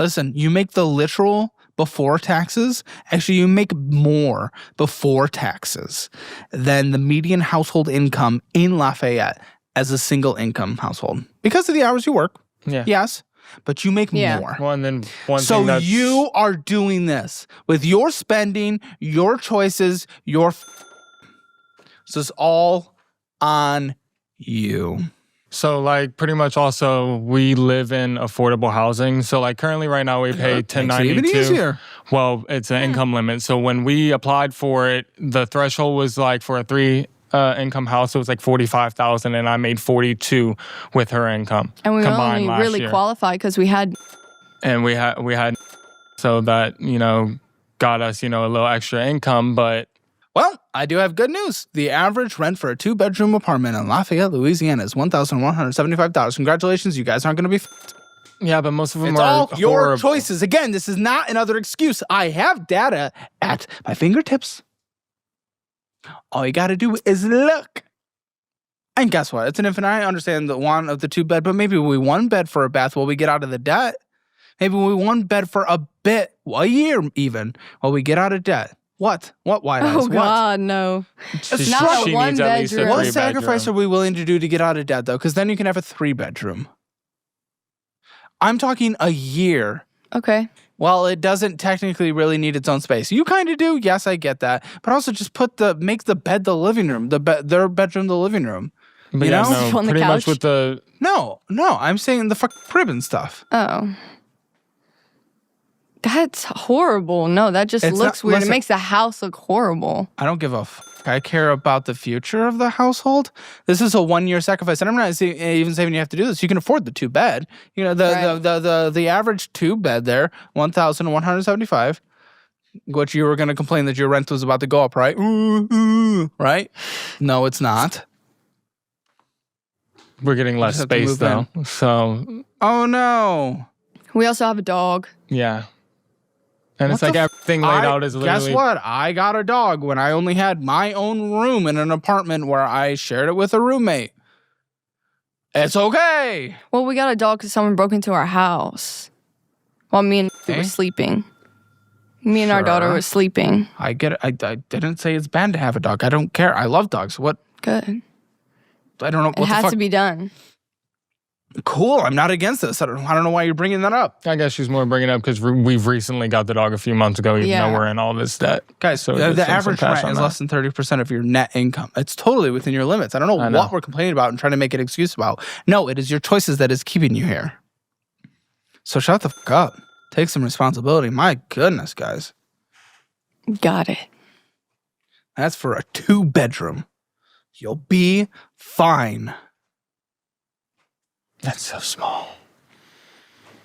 Listen, you make the literal before taxes. Actually, you make more before taxes than the median household income in Lafayette as a single income household. Because of the hours you work, yes, but you make more. Well, and then so you are doing this with your spending, your choices, this is all on you. So, like, pretty much also, we live in affordable housing. So, like, currently right now, we pay $10.92. Even easier. Well, it's an income limit. So, when we applied for it, the threshold was, like, for a 3-income house, it was, like, $45,000, and I made $42,000 with her income. And we combined only really qualified because we had... And we had... So that, got us, a little extra income, but... Well, I do have good news. The average rent for a 2-bedroom apartment in Lafayette, Louisiana is $1,175. Congratulations, you guys aren't going to be f***ed. Yeah, but most of them it's are all your horrible choices. Again, this is not another excuse. I have data at my fingertips. All you got to do is look. And guess what? It's an infinite. I understand the one of the 2-bed, but maybe we 1-bed for a bath while we get out of the debt. Maybe we 1-bed for a bit, a year even, while we get out of debt. What? What white eyes? Oh, God, no. She not a needs 1 at least a bedroom. What 3-bedroom. sacrifice are we willing to do to get out of debt, though? Because then you can have a 3-bedroom. I'm talking a year. Okay. Well, it doesn't technically really need its own space. You kind of do. Yes, I get that. But also just make the bed the living room, their bedroom the living room. But you know? no, On the pretty much couch? with the... No, I'm saying the crib and stuff. Oh. That's horrible. No, that just looks weird. It makes the house look horrible. I don't give a fuck. I care about the future of the household. This is a 1-year sacrifice. And I'm not even saying you have to do this. You can afford the 2-bed. The average 2-bed there, $1,175. Which you were going to complain that your rent was about to go up, right? Right? No, it's not. We're getting less space, though. So... Oh, no. We also have a dog. Yeah. And it's like everything laid out is literally... Guess what? I got a dog when I only had my own room in an apartment where I shared it with a roommate. It's okay. Well, we got a dog because someone broke into our house while me and we were sleeping. Me and our daughter were sleeping. I get it. I didn't say it's bad to have a dog. I don't care. I love dogs. What? Good. I don't know. What it has to be done. Cool. I'm not against this. I don't know why you're bringing that up. I guess she's more bringing it up because we've recently got the dog a few months ago, even though we're in all this debt. Guys, so the average rent is less than 30% of your net income. It's totally within your limits. I don't know what we're complaining about and trying to make an excuse about. No, it is your choices that is keeping you here. So shut the fuck up. Take some responsibility. My goodness, guys. Got it. That's for a 2-bedroom. You'll be fine. That's so small.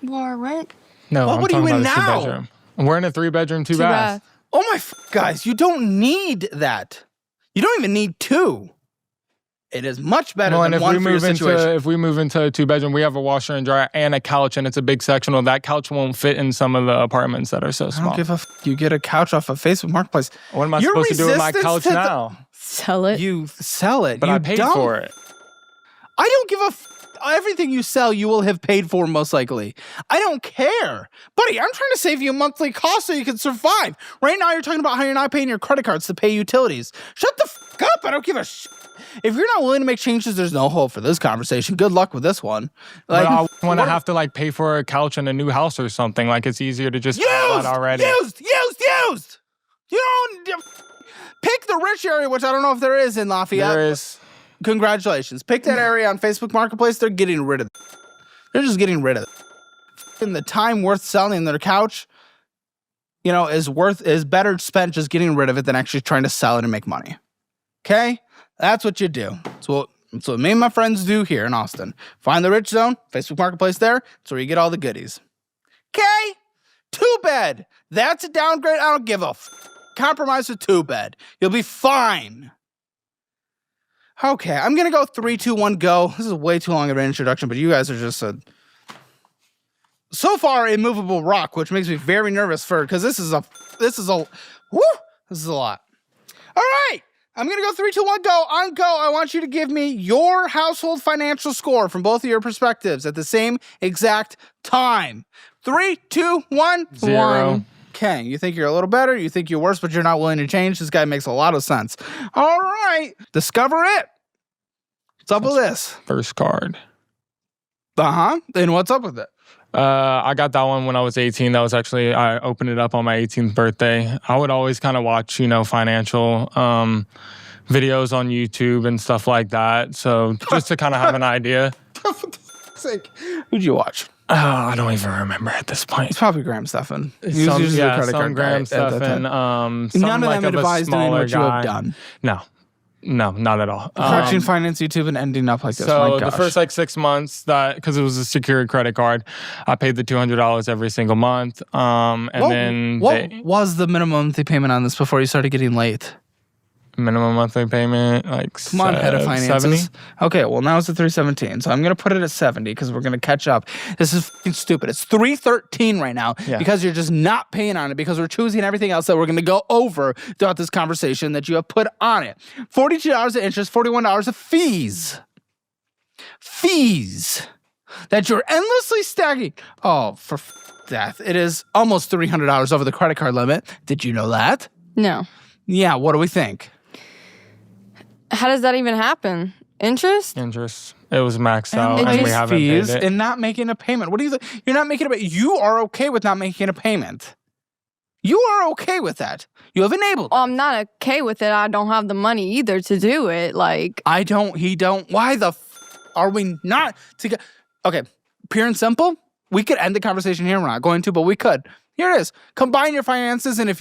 More rent? No, what are you in now? 2-bedroom. We're in a 3-bedroom, 2-bath. Oh my guys, you don't need that. You don't even need 2. It is much better than one for your situation. If we move into a 2-bedroom, we have a washer and dryer and a couch, and it's a big sectional. That couch won't fit in some of the apartments that are so small. I don't give a you get a couch off of Facebook Marketplace. What am I supposed to do with my couch now? Sell it. You sell it. But I paid for it. I don't give a everything you sell, you will have paid for most likely. I don't care. Buddy, I'm trying to save you a monthly cost so you can survive. Right now, you're talking about how you're not paying your credit cards to pay utilities. Shut the fuck up. I don't give a shit. If you're not willing to make changes, there's no hope for this conversation. Good luck with this one. Like, I want to have to like pay for a couch in a new house or something. Like it's easier to just have that already. Used. You don't pick the rich area, which I don't know if there is in Lafayette. There is. Congratulations. Pick that area on Facebook Marketplace. They're getting rid of it. They're just getting rid of it. And the time worth selling their couch, is better spent just getting rid of it than actually trying to sell it and make money. Okay? That's what you do. That's what me and my friends do here in Austin. Find the rich zone, Facebook Marketplace there. That's where you get all the goodies. Okay? 2-bed. That's a downgrade. I don't give a compromise with 2-bed. You'll be fine. Okay, I'm going to go 3, 2, 1, go. This is way too long of an introduction, but you guys are just so far immovable rock, which makes me very nervous because this is a lot. All right, I'm going to go 3, 2, 1, go. On go, I want you to give me your household financial score from both of your perspectives at the same exact time. 3, 2, 1. 0. Okay, you think you're a little better, you think you're worse, but you're not willing to change. This guy makes a lot of sense. All right, discover it. What's up with this? First card. And what's up with it? I got that one when I was 18. That was actually, I opened it up on my 18th birthday. I would always kind of watch, financial videos on YouTube and stuff like that. So just to kind of have an idea. Who'd you watch? I don't even remember at this point. It's probably Graham Stephan. Some Graham Stephan. None of them advised doing what you have done. No, not at all. Approaching finance YouTube and ending up like this. So the first 6 months, because it was a secured credit card, I paid the $200 every single month. What was the minimum monthly payment on this before you started getting late? Minimum monthly payment, come on, head of finances. 70? Okay, well now it's at $317, so I'm gonna put it at 70 because we're gonna catch up. This is fucking stupid. It's $313 right now because you're just not paying on it because we're choosing everything else that we're gonna go over throughout this conversation that you have put on it. $42 of interest, $41 of fees. Fees that you're endlessly stacking. Oh, for death! It is almost $300 over the credit card limit. Did you know that? No. Yeah. What do we think? How does that even happen? Interest? Interest. It was maxed out, and we haven't fees paid it. and not making a payment. What do you think? You're not making a payment. You are okay with not making a payment. You are okay with that. You have enabled. I'm not okay with it. I don't have the money either to do it. I don't. He don't. Why the are we not together? Okay, pure and simple. We could end the conversation here. We're not going to, but we could. Here it is. Combine your finances, and if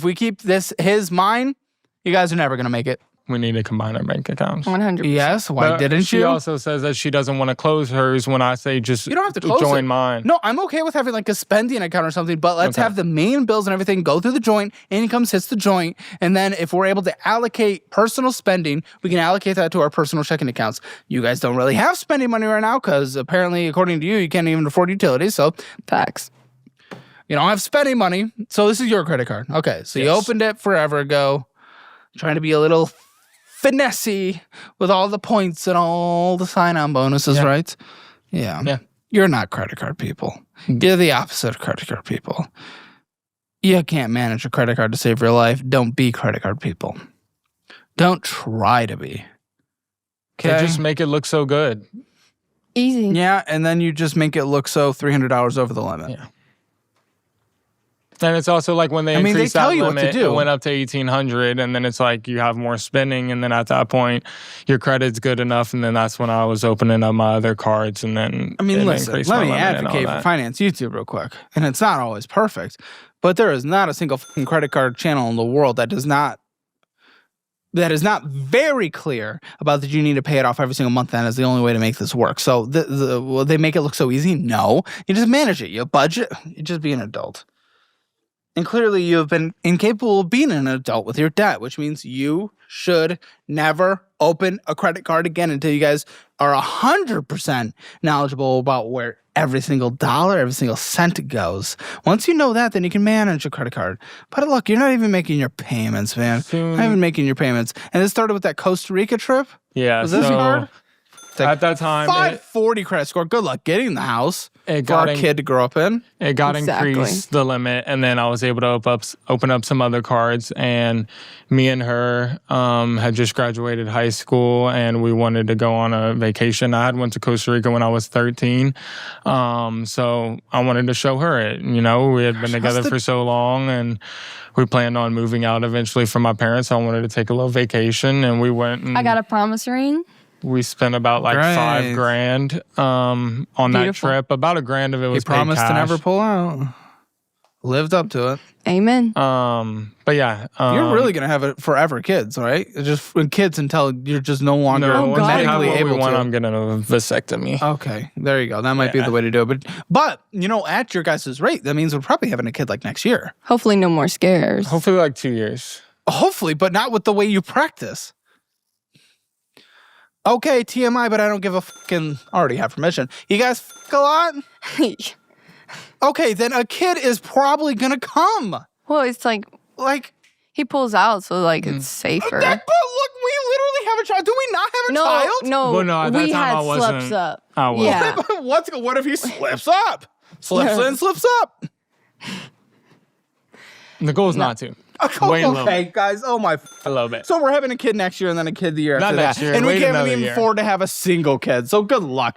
we keep this mine, you guys are never gonna make it. We need to combine our bank accounts. 100%. Yes. Why didn't you? She also says that she doesn't want to close hers when I say just you don't have to close join it. mine. No, I'm okay with having a spending account or something, but let's have the main bills and everything go through the joint. Income hits the joint. And then if we're able to allocate personal spending, we can allocate that to our personal checking accounts. You guys don't really have spending money right now because apparently, according to you can't even afford utilities. So facts. You don't have spending money. So this is your credit card. Okay. So you opened it forever ago, trying to be a little finessey with all the points and all the sign-on bonuses, right? Yeah. You're not credit card people. You're the opposite of credit card people. You can't manage a credit card to save your life. Don't be credit card people. Don't try to be. Okay? They just make it look so good. Easy. Yeah, and then you just make it look so $300 over the limit. Yeah. And it's also like when they increased that limit, it went up to $1,800, and then it's like you have more spending, and then at that point, your credit's good enough, and then that's when I was opening up my other cards, and then listen, let me advocate for Finance YouTube real quick, and it's not always perfect, but there is not a single fucking credit card channel in the world that is not very clear about that you need to pay it off every single month. That is the only way to make this work. So will they make it look so easy? No, you just manage it. You budget. You just be an adult. And clearly you have been incapable of being an adult with your debt, which means you should never open a credit card again until you guys are 100% knowledgeable about where every single dollar, every single cent goes. Once you know that, then you can manage a credit card. But look, you're not even making your payments, man. Not even making your payments. And this started with that Costa Rica trip? Yeah. Was this hard? At that time, 540 credit score. Good luck getting the house for our kid to grow up in. It got increased the limit, and then I was able to open up some other cards. And me and her had just graduated high school, and we wanted to go on a vacation. I had went to Costa Rica when I was 13, so I wanted to show her it. You know, we had been together for so long, and we planned on moving out eventually from my parents. So I wanted to take a little vacation, and we went. And I got a promise ring. We spent about $5,000 on that trip. About $1,000 of it was paid promised cash. To never pull out. Lived up to it. Amen. But yeah, you're really gonna have it forever, kids, right? Just kids until you're just no longer medically able to. I'm getting a vasectomy. Okay, there you go. That might be the way to do it. But at your guys' rate, that means we're probably having a kid like next year. Hopefully, no more scares. Hopefully, like 2 years. Hopefully, but not with the way you practice. Okay, TMI, but I don't give a fucking... already have permission. You guys fuck a lot? Okay, then a kid is probably gonna come. Well, it's like he pulls out, so it's safer. But look, we literally have a child. Do we not have a child? No, well, no, at that we time had I wasn't. slips up. I was. Yeah. What if he slips up? Slips in, slips up. The goal is not to. Wait a little Okay, bit. guys. Oh my. A little bit. So we're having a kid next year and then a kid the year Not after next that. year, And we wait can't another even year. afford to have a single kid. So good luck.